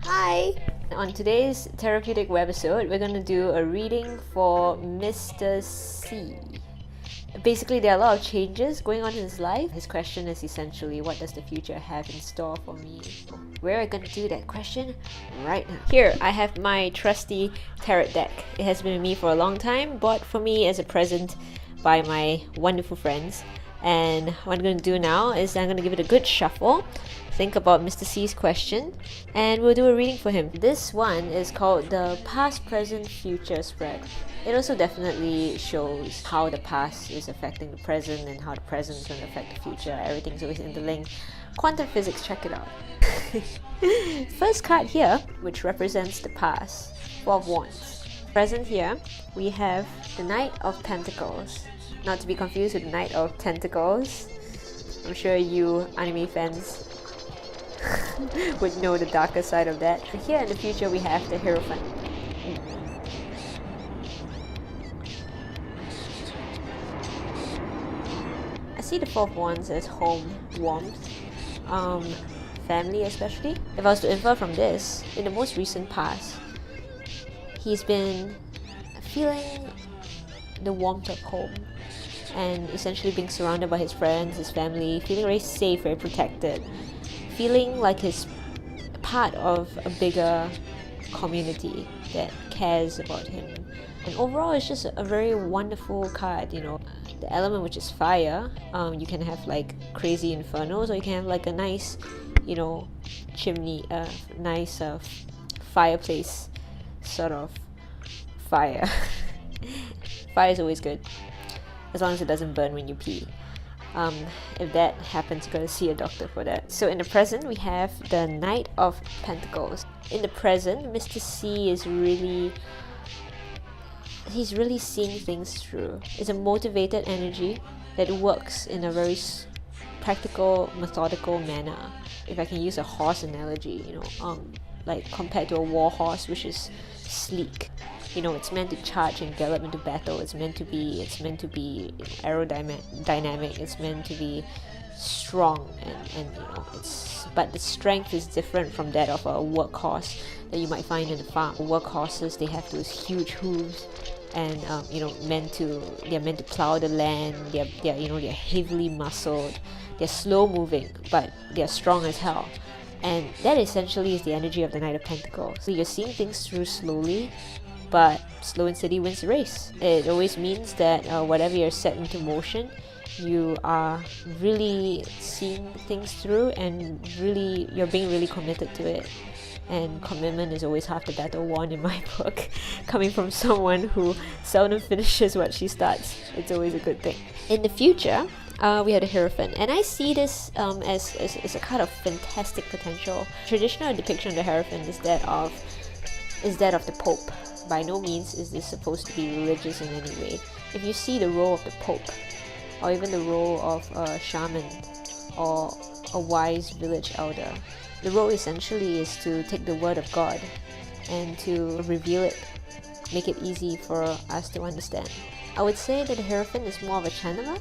Hi! On today's Tarotpeutic webisode, we're going to do a reading for Mr. C. Basically, there are a lot of changes going on in his life. His question is essentially, what does the future have in store for me? We're going to do that question right now. Here, I have my trusty tarot deck. It has been with me for a long time, bought for me as a present by my wonderful friends. And what I'm going to do now is I'm going to give it a good shuffle, think about Mr. C's question, and we'll do a reading for him. This one is called the Past, Present, Future Spread. It also definitely shows how the past is affecting the present and how the present is going to affect the future. Everything's always interlinked. Quantum physics, check it out. First card here, which represents the past, Four of Wands. Present here, we have the Knight of Pentacles. Not to be confused with the Knight of Tentacles. I'm sure you anime fans would know the darker side of that. And here in the future we have the Hierophant. I see the Four of Wands as home, warmth, family especially. If I was to infer from this, in the most recent past, he's been feeling the warmth of home and essentially being surrounded by his friends, his family, feeling very safe, very protected, feeling like he's part of a bigger community that cares about him. And overall, it's just a very wonderful card, you know. The element, which is fire, you can have like crazy infernos, or you can have like a nice, you know, chimney, nice fireplace sort of fire. Fire is always good, as long as it doesn't burn when you pee. If that happens, you're going to see a doctor for that. So in the present, we have the Knight of Pentacles. In the present, Mr. C is he's really seeing things through. It's a motivated energy that works in a very practical, methodical manner. If I can use a horse analogy, you know, like compared to a war horse, which is sleek. You know, it's meant to charge and gallop into battle. It's meant to be aerodynamic. It's meant to be strong, and you know, but the strength is different from that of a workhorse that you might find in the farm. Workhorses, they have those huge hooves, and you know, they're meant to plow the land. They're heavily muscled. They're slow moving, but they're strong as hell. And that essentially is the energy of the Knight of Pentacles. So you're seeing things through slowly, but slow and steady wins the race. It always means that whatever you're set into motion, you are really seeing things through, and you're being really committed to it. And commitment is always half the battle won in my book. Coming from someone who seldom finishes what she starts, it's always a good thing. In the future, we have the Hierophant, and I see this as a kind of fantastic potential. Traditional depiction of the Hierophant is that of the Pope. By no means is this supposed to be religious in any way. If you see the role of the Pope, or even the role of a shaman or a wise village elder, the role essentially is to take the word of God and to reveal it, make it easy for us to understand. I would say that the Hierophant is more of a channeler.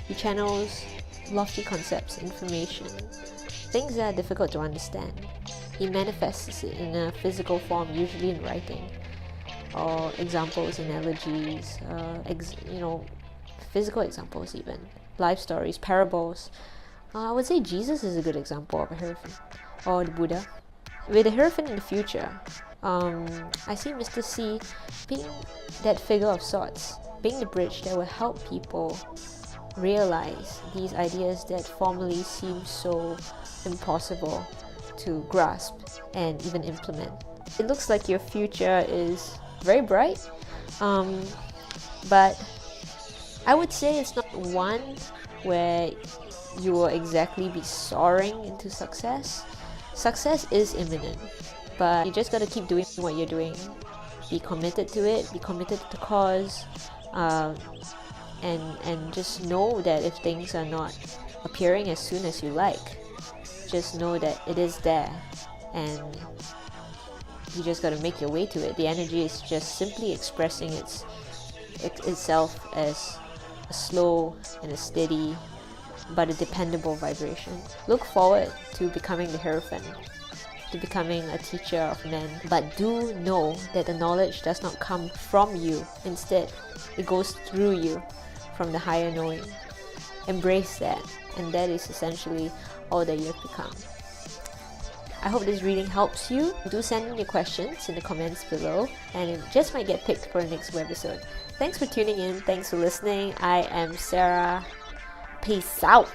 He channels lofty concepts, information, things that are difficult to understand. He manifests it in a physical form, usually in writing, or examples, analogies, physical examples even, life stories, parables. I would say Jesus is a good example of a Hierophant, or the Buddha. With the Hierophant in the future, I see Mr. C being that figure of sorts, being the bridge that will help people realize these ideas that formerly seem so impossible to grasp and even implement. It looks like your future is very bright, but I would say it's not one where you will exactly be soaring into success. Success is imminent, but you just gotta keep doing what you're doing. Be committed to it, be committed to the cause, and just know that if things are not appearing as soon as you like, just know that it is there, and you just got to make your way to it. The energy is just simply expressing itself as a slow and a steady but a dependable vibration. Look forward to becoming the Hierophant. to becoming a teacher of men. But do know that the knowledge does not come from you. Instead, it goes through you from the higher knowing. Embrace that, and that is essentially all that you have become. I hope this reading helps you. Do send in your questions in the comments below, and it just might get picked for the next webisode. Thanks for tuning in. Thanks for listening. I am Sarah. Peace out.